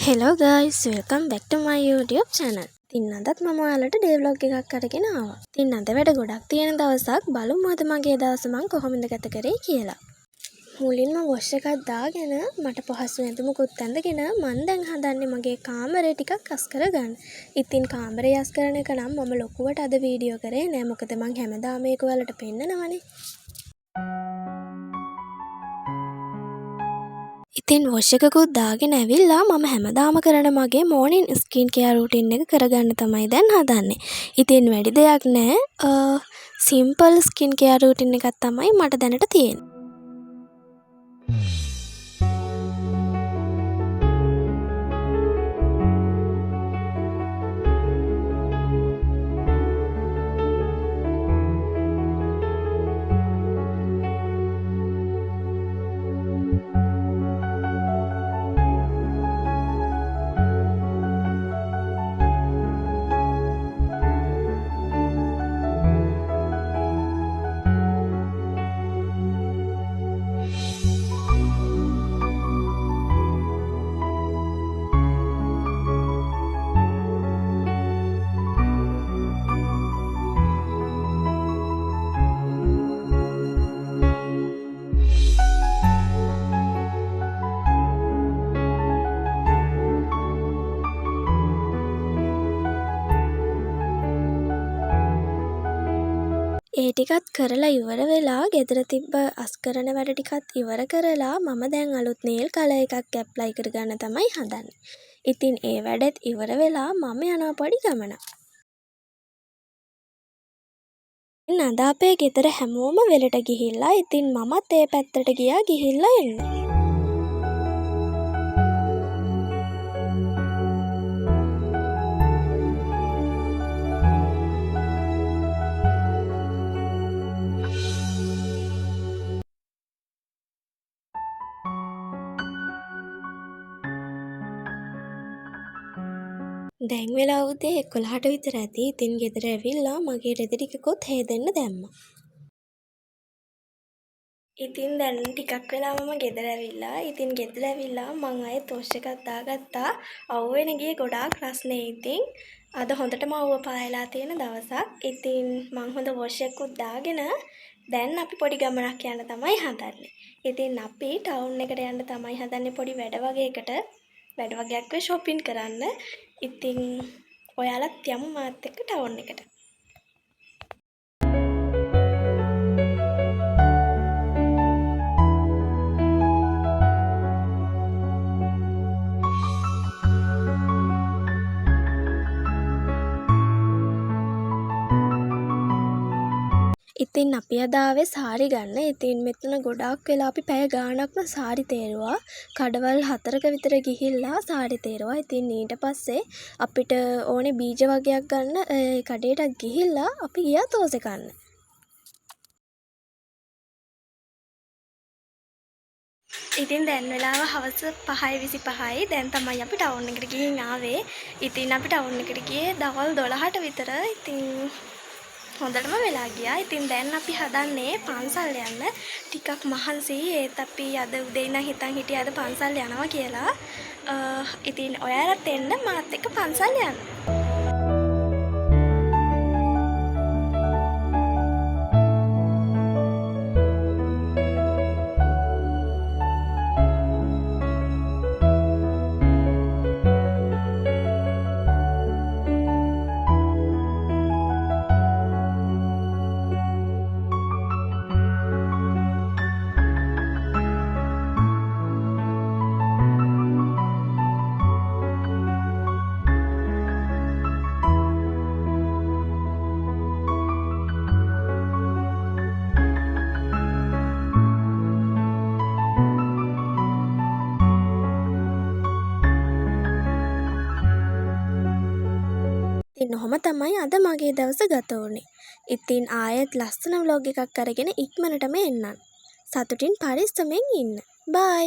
Hello guys, welcome back to my YouTube channel. ඉතින් අදත් මම ඔයාලට ඩේ vlog එකක් අරගෙන ආවා. ඉතින් අද වැඩ ගොඩක් තියෙන දවසක් බලමු අද මගේ දවස මම කොහොමද ගත කරේ කියලා. මුලින්ම වොෂ් එකක් දාගෙන මට පහසු ඇඳුමකුත් ඇඳගෙන මම දැන් හදන්නේ මගේ කාමරේ ටිකක් අස් කරගන්න. ඉතින් කාමරේ අස් කරන එක නම් මම ලොකුවට අද වීඩියෝ කරේ නෑ. මොකද මම හැමදාම මේක ඔයාලට පෙන්නනවනේ. ඉතින් වොෂ් එකකුත් දාගෙන ඇවිල්ලා මම හැමදාම කරන මගේ මෝර්නින් ස්කින් කෙයාර් රූටින් එක කරගන්න තමයි දැන් හදන්නේ. ඉතින් වැඩි දෙයක් නෑ. සිම්පල් ස්කින් කෙයාර් රූටින් එකක් තමයි මට දැනට තියෙන්නේ. ඒ ටිකත් කරලා ඉවර වෙලා ගෙදර තිබ්බ අස්කරන වැඩ ටිකත් ඉවර කරලා මම දැන් අලුත් නේල් කලර් එකක් ඇප්ලයි කරගන්න තමයි හදන්නේ. ඉතින් ඒ වැඩත් ඉවර වෙලා මම යනවා පොඩි ගමනක්. ඉතින් අද අපේ ගෙදර හැමෝම වෙලට ගිහිල්ලා ඉතින් මමත් ඒ පැත්තට ගියා ගිහිල්ලා එන්න. දැන් වෙලා උදේ 11ට විතර ඇති. ඉතින් ගෙදර ඇවිල්ලා මගේ රෙදි ටිකකුත් හේදෙන්න දැම්මා. ඉතින් දැන් ටිකක් වෙලා මම ගෙදර ඇවිල්ලා. ඉතින් ගෙදර ඇවිල්ලා මං ආයෙත් වොෂ් එකක් දාගත්තා. අවු වෙන ගියේ ගොඩාක් රස්නේ. ඉතින් අද හොඳටම අවුව පායලා තියෙන දවසක්. ඉතින් මං හොඳ වොෂ් එකකුත් දාගෙන දැන් අපි පොඩි ගමනක් යන්න තමයි හදන්නේ. ඉතින් අපි ටවුන් එකට යන්න තමයි හදන්නේ පොඩි වැඩ වගේක් shopping කරන්න. ඉතින් ඔයාලත් යමු මාත් එක්ක ටවුන් එකට. ඉතින් අපි අද ආවේ සාරි ගන්න. ඉතින් මෙතන ගොඩාක් වෙලා අපි පැය ගාණක්ම සාරි තේරුවා. කඩවල් 4ක විතර ගිහිල්ලා සාරි තේරුවා. ඉතින් ඊට පස්සේ අපිට ඕනේ බීජ වර්ගයක් ගන්න කඩේට ගිහිල්ලා අපි ගියා තෝසෙ කන්න. ඉතින් දැන් වෙලාව හවස 5:25යි. දැන් තමයි අපි ටවුන් එකට ගිහින් ආවේ. ඉතින් අපි ටවුන් එකට ගියේ දවල් 12ට විතර. ඉතින් හොඳටම වෙලා ගියා. ඉතින් දැන් අපි හදන්නේ පන්සල් යන්න. ටිකක් මහන්සි. ඒත් අපි අද උදේ ඉඳන් හිටියේ අද පන්සල් යනවා කියලා. ඉතින් ඔයාලත් එන්න මාත් එක්ක පන්සල් යන්න. ඉතින් ඔහොම තමයි අද මගේ දවස ගත වුනේ. ඉතින් ආයෙත් ලස්සන vlog එකක් අරගෙන ඉක්මනටම එන්නම්. සතුටින් පරිස්සමෙන් ඉන්න. බයි.